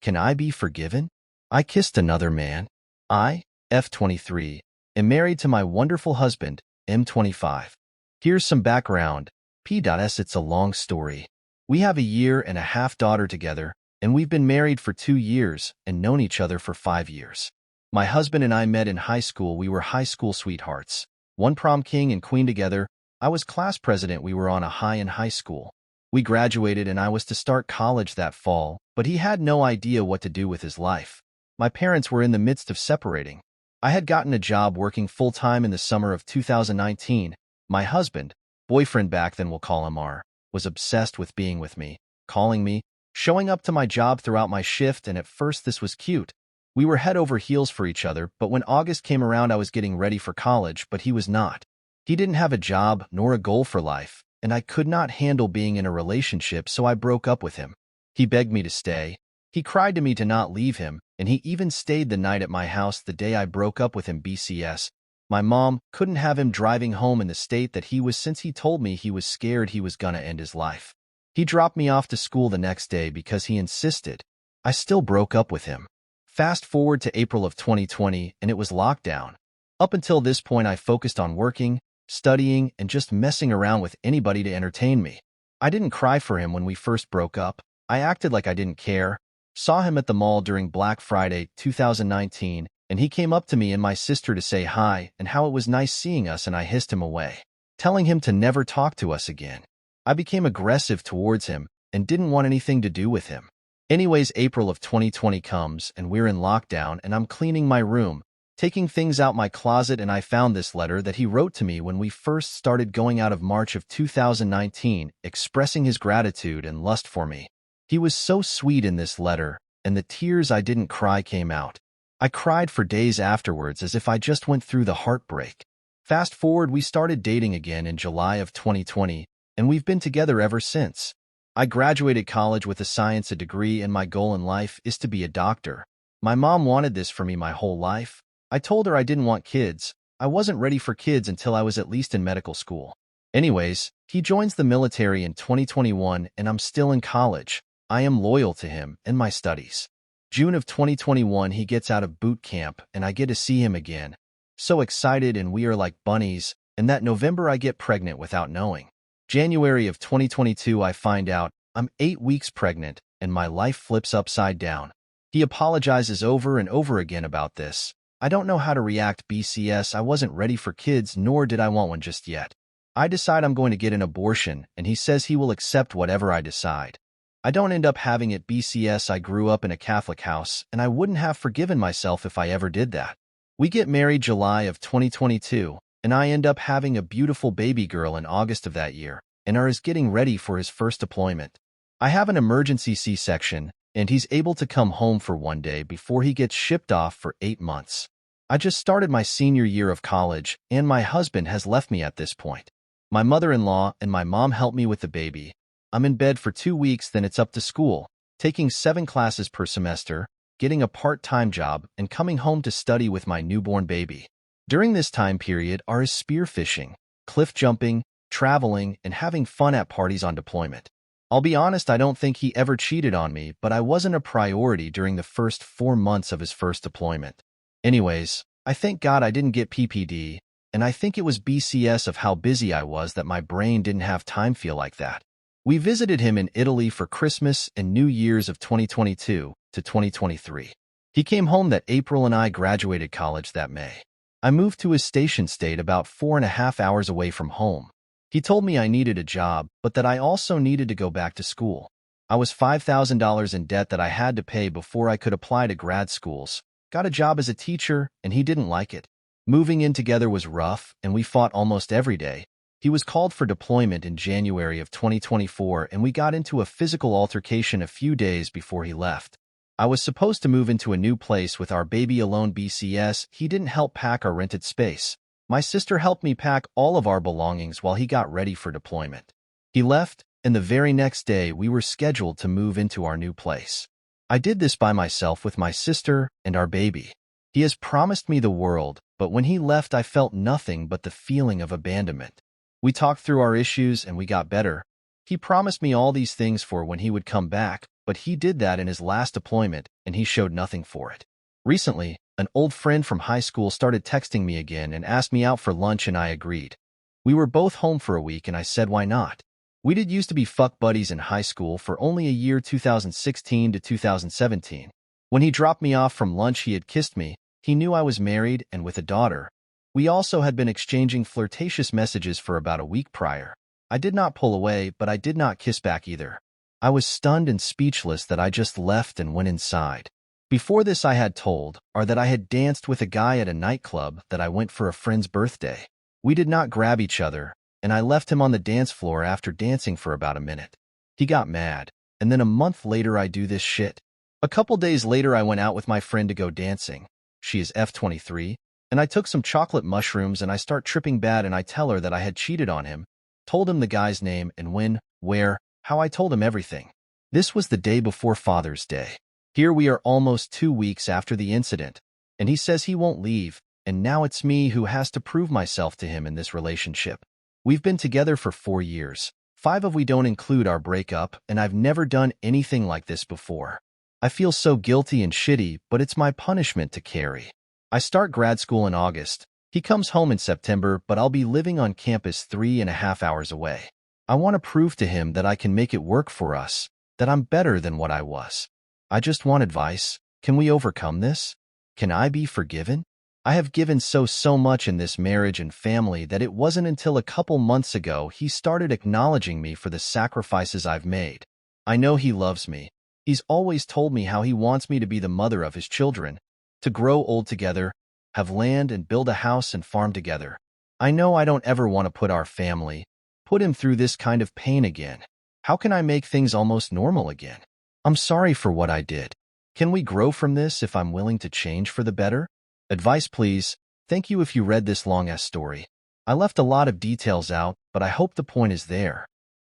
Can I be forgiven? I kissed another man. I, F23, am married to my wonderful husband, M25. Here's some background. P.S. It's a long story. We have a year-and-a-half daughter together, and we've been married for 2 years and known each other for 5 years. My husband and I met in high school. We were high school sweethearts. One prom king and queen together. I was class president. We were on a high in high school. We graduated and I was to start college that fall, but he had no idea what to do with his life. My parents were in the midst of separating. I had gotten a job working full-time in the summer of 2019. My husband, boyfriend back then we'll call him R, was obsessed with being with me, calling me, showing up to my job throughout my shift, and at first this was cute. We were head over heels for each other, but when August came around I was getting ready for college, but he was not. He didn't have a job nor a goal for life, and I could not handle being in a relationship, so I broke up with him. He begged me to stay. He cried to me to not leave him, and he even stayed the night at my house the day I broke up with him. BCS. My mom couldn't have him driving home in the state that he was, since he told me he was scared he was gonna end his life. He dropped me off to school the next day because he insisted. I still broke up with him. Fast forward to April of 2020, and it was lockdown. Up until this point I focused on working, studying, and just messing around with anybody to entertain me. I didn't cry for him when we first broke up. I acted like I didn't care. Saw him at the mall during Black Friday 2019, and he came up to me and my sister to say hi and how it was nice seeing us, and I hissed him away, telling him to never talk to us again. I became aggressive towards him and didn't want anything to do with him. Anyways, April of 2020 comes and we're in lockdown, and I'm cleaning my room, taking things out my closet, and I found this letter that he wrote to me when we first started going out of March of 2019, expressing his gratitude and lust for me. He was so sweet in this letter, and the tears I didn't cry came out. I cried for days afterwards as if I just went through the heartbreak. Fast forward, we started dating again in July of 2020, and we've been together ever since. I graduated college with a science degree, and my goal in life is to be a doctor. My mom wanted this for me my whole life. I told her I didn't want kids. I wasn't ready for kids until I was at least in medical school. Anyways, he joins the military in 2021, and I'm still in college. I am loyal to him and my studies. June of 2021, he gets out of boot camp, and I get to see him again. So excited, and we are like bunnies, and that November I get pregnant without knowing. January of 2022, I find out I'm 8 weeks pregnant, and my life flips upside down. He apologizes over and over again about this. I don't know how to react. BCS. I wasn't ready for kids, nor did I want one just yet. I decide I'm going to get an abortion, and he says he will accept whatever I decide. I don't end up having it. BCS. I grew up in a Catholic house, and I wouldn't have forgiven myself if I ever did that. We get married July of 2022, and I end up having a beautiful baby girl in August of that year, and R is getting ready for his first deployment. I have an emergency C-section, and he's able to come home for 1 day before he gets shipped off for 8 months. I just started my senior year of college, and my husband has left me at this point. My mother-in-law and my mom help me with the baby. I'm in bed for 2 weeks, then it's up to school, taking 7 classes per semester, getting a part-time job, and coming home to study with my newborn baby. During this time period, R is spearfishing, cliff jumping, traveling, and having fun at parties on deployment. I'll be honest, I don't think he ever cheated on me, but I wasn't a priority during the first 4 months of his first deployment. Anyways, I thank God I didn't get PPD, and I think it was BCS of how busy I was that my brain didn't have time feel like that. We visited him in Italy for Christmas and New Year's of 2022 to 2023. He came home that April, and I graduated college that May. I moved to his station state about 4.5 hours away from home. He told me I needed a job, but that I also needed to go back to school. I was $5,000 in debt that I had to pay before I could apply to grad schools. Got a job as a teacher, and he didn't like it. Moving in together was rough, and we fought almost every day. He was called for deployment in January of 2024, and we got into a physical altercation a few days before he left. I was supposed to move into a new place with our baby alone. BCS. He didn't help pack our rented space. My sister helped me pack all of our belongings while he got ready for deployment. He left, and the very next day we were scheduled to move into our new place. I did this by myself with my sister and our baby. He has promised me the world, but when he left I felt nothing but the feeling of abandonment. We talked through our issues and we got better. He promised me all these things for when he would come back, but he did that in his last deployment and he showed nothing for it. Recently, an old friend from high school started texting me again and asked me out for lunch and I agreed. We were both home for a week and I said why not. We did used to be fuck buddies in high school for only a year 2016 to 2017. When he dropped me off from lunch he had kissed me. He knew I was married and with a daughter. We also had been exchanging flirtatious messages for about a week prior. I did not pull away, but I did not kiss back either. I was stunned and speechless that I just left and went inside. Before this I had told her that I had danced with a guy at a nightclub that I went for a friend's birthday. We did not grab each other, and I left him on the dance floor after dancing for about a minute. He got mad, and then a month later I do this shit. A couple days later I went out with my friend to go dancing. She is F23, and I took some chocolate mushrooms and I start tripping bad and I tell her that I had cheated on him, told him the guy's name and when, where, how I told him everything. This was the day before Father's Day. Here we are almost 2 weeks after the incident, and he says he won't leave, and now it's me who has to prove myself to him in this relationship. We've been together for 4 years. 5 of we don't include our breakup, and I've never done anything like this before. I feel so guilty and shitty, but it's my punishment to carry. I start grad school in August. He comes home in September, but I'll be living on campus 3.5 hours away. I want to prove to him that I can make it work for us, that I'm better than what I was. I just want advice. Can we overcome this? Can I be forgiven? I have given so much in this marriage and family that it wasn't until a couple months ago he started acknowledging me for the sacrifices I've made. I know he loves me. He's always told me how he wants me to be the mother of his children, to grow old together, have land and build a house and farm together. I know I don't ever want to put him through this kind of pain again. How can I make things almost normal again? I'm sorry for what I did. Can we grow from this if I'm willing to change for the better? Advice, please. Thank you if you read this long-ass story. I left a lot of details out, but I hope the point is there.